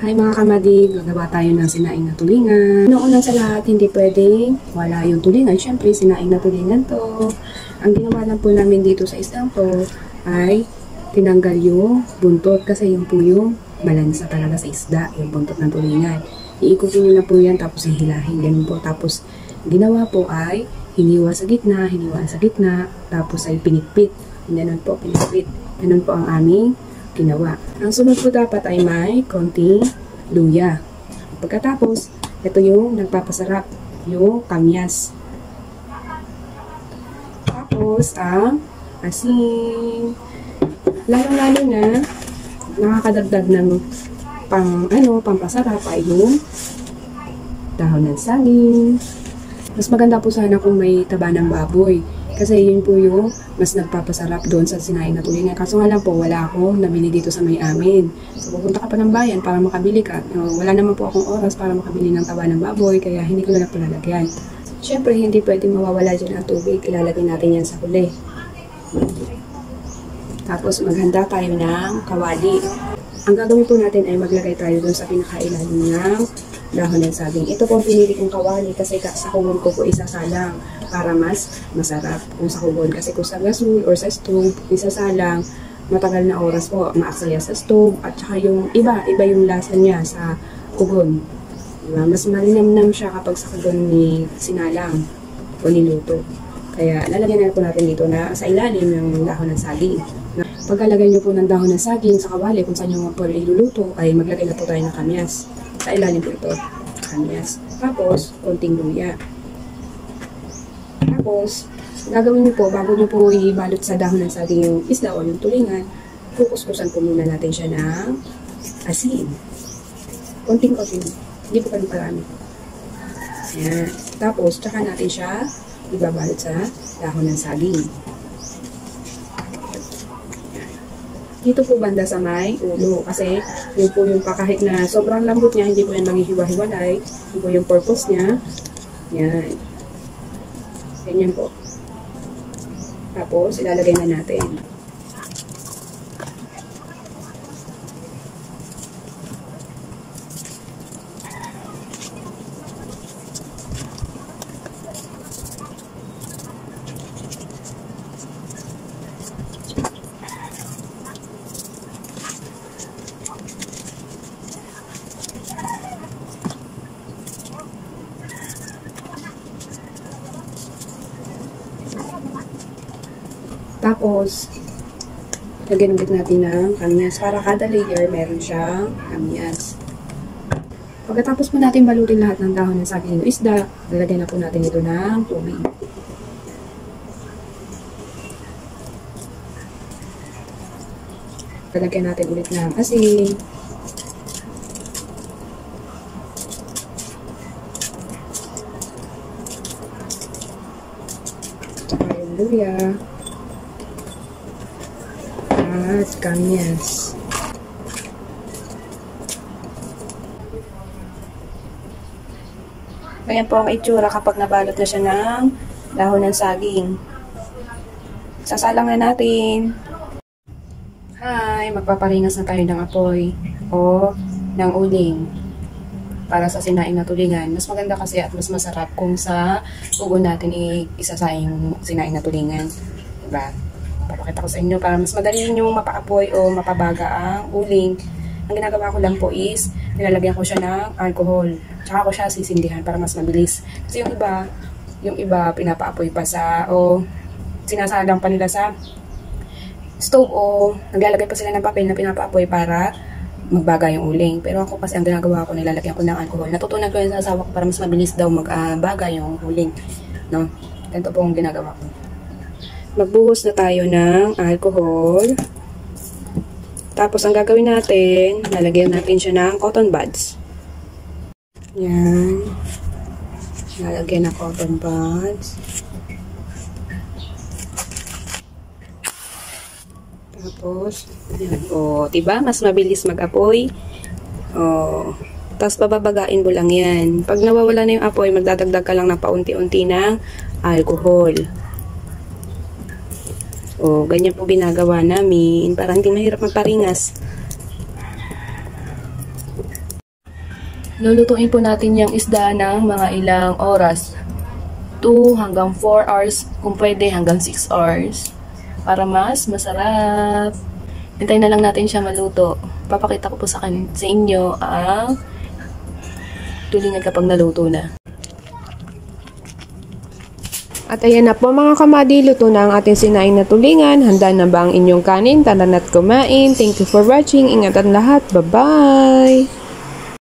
Hi mga kamadig, gagawa tayo ng sinaing na tulingan. Noon sa lahat, hindi pwedeng wala yung tulingan. Siyempre, sinaing na tulingan to. Ang ginawa lang po namin dito sa isang to ay tinanggal yung buntot kasi yung po yung balansa talaga sa isda, yung buntot ng tulingan. Iikutin nyo na po yan tapos hihilahin. Ganun po. Tapos ginawa po ay hiniwa sa gitna, tapos ay pinitpit. Ganun po, pinitpit. Ganun po ang aming ginawa. Ang sunod po dapat ay may konting luya. Pagkatapos, ito yung nagpapasarap, yung kamyas. Tapos, ang asin. Lalo-lalo na, nakakadagdag ng pampasarap ay yung dahon ng saging. Mas maganda po sana kung may taba ng baboy. Kasi yun po yung mas nagpapasarap doon sa sinaing na tulingan. Kaso nga lang po, wala akong nabili dito sa may amin. So, pupunta ka pa ng bayan para makabili ka. Wala naman po akong oras para makabili ng taba ng baboy, kaya hindi ko na lang palalagyan. Siyempre, hindi pwedeng mawawala dyan ang tubig. Ilalagay natin yan sa huli. Tapos, maghanda tayo ng kawali. Ang gagawin po natin ay maglagay tayo doon sa pinakailalim ng dahon ng saging. Ito po ang pinili kong kawali kasi sa kugon ko po isasalang para mas masarap kung sa kugon. Kasi kung sa gasol or sa stove, isasalang, matagal na oras po, maaksaya sa stove at saka yung iba yung lasa niya sa kugon. Diba? Mas malinamnam siya kapag sa kugon ni sinalang o niluto. Kaya lalagyan na po natin dito na sa ilalim ng dahon ng saging. Pagkalagay nyo po ng dahon ng saging sa kawali kung saan nyo po iluluto, ay maglagay na po tayo ng kamyas. Sa ilalim po ito, kamyas. Tapos, konting luya. Tapos, gagawin nyo po, bago nyo po ibalot sa dahon ng saging yung isda o yung tulingan, kukuskusan po muna natin siya ng asin. Konting-konting. Hindi po kami parami. Ayan. Tapos, tsaka natin siya ibabalot sa dahon ng saging. Dito po banda sa may ulo kasi yun po yung kahit na sobrang lambot niya, hindi po yan maghihiwa-hiwalay. Yun po yung purpose niya. Yan. Ganyan po. Tapos ilalagay na natin. Tapos, lagyan ulit natin ng kamyas. Para kada layer, meron siyang kamyas. Pagkatapos po natin balutin lahat ng dahon ng saging ng isda, lalagyan na po natin ito ng tubig. Lalagyan natin ulit ng asin. Tsaka yung luya. At kamyas. Ayan po ang itsura kapag nabalot na siya ng dahon ng saging. Sasalang na natin. Hi! Magpaparingas na tayo ng apoy o ng uling para sa sinaing na tulingan. Mas maganda kasi at mas masarap kung sa ugon natin isasayang sinaing na tulingan. Diba? Papakita ko sa inyo para mas madali nyo mapaapoy o mapabaga ang uling. Ang ginagawa ko lang po is nilalagyan ko siya ng alcohol. Tsaka ko siya sisindihan para mas mabilis. Kasi yung iba pinapaapoy pa o sinasalang pa nila sa stove o naglalagay pa sila ng papel na pinapaapoy para magbaga yung uling. Pero ako kasi ang ginagawa ko, nilalagyan ko ng alcohol. Natutunan ko yun sa asawa ko para mas mabilis daw magbaga yung uling. No? Ganito po ang ginagawa ko. Magbuhos na tayo ng alcohol. Tapos, ang gagawin natin, lalagyan natin siya ng cotton buds. Yan. Lalagyan ng cotton buds. Tapos, yan. O, diba? Mas mabilis mag-apoy. O, tapos, bababagain mo lang yan. Pag nawawala na yung apoy, magdadagdag ka lang ng paunti-unti ng alcohol. O, ganyan po ginagawa namin para hindi mahirap magparingas. Lulutuin po natin yung isda ng mga ilang oras. 2 hanggang 4 hours, kung pwede hanggang 6 hours. Para mas masarap. Hintayin na lang natin siya maluto. Papakita ko po sa inyo ang tulingan kapag naluto na. At ayan na po mga kamadi, luto na ang ating sinaing na tulingan. Handa na ba ang inyong kanin? Tara na't kumain. Thank you for watching. Ingatan lahat. Bye-bye!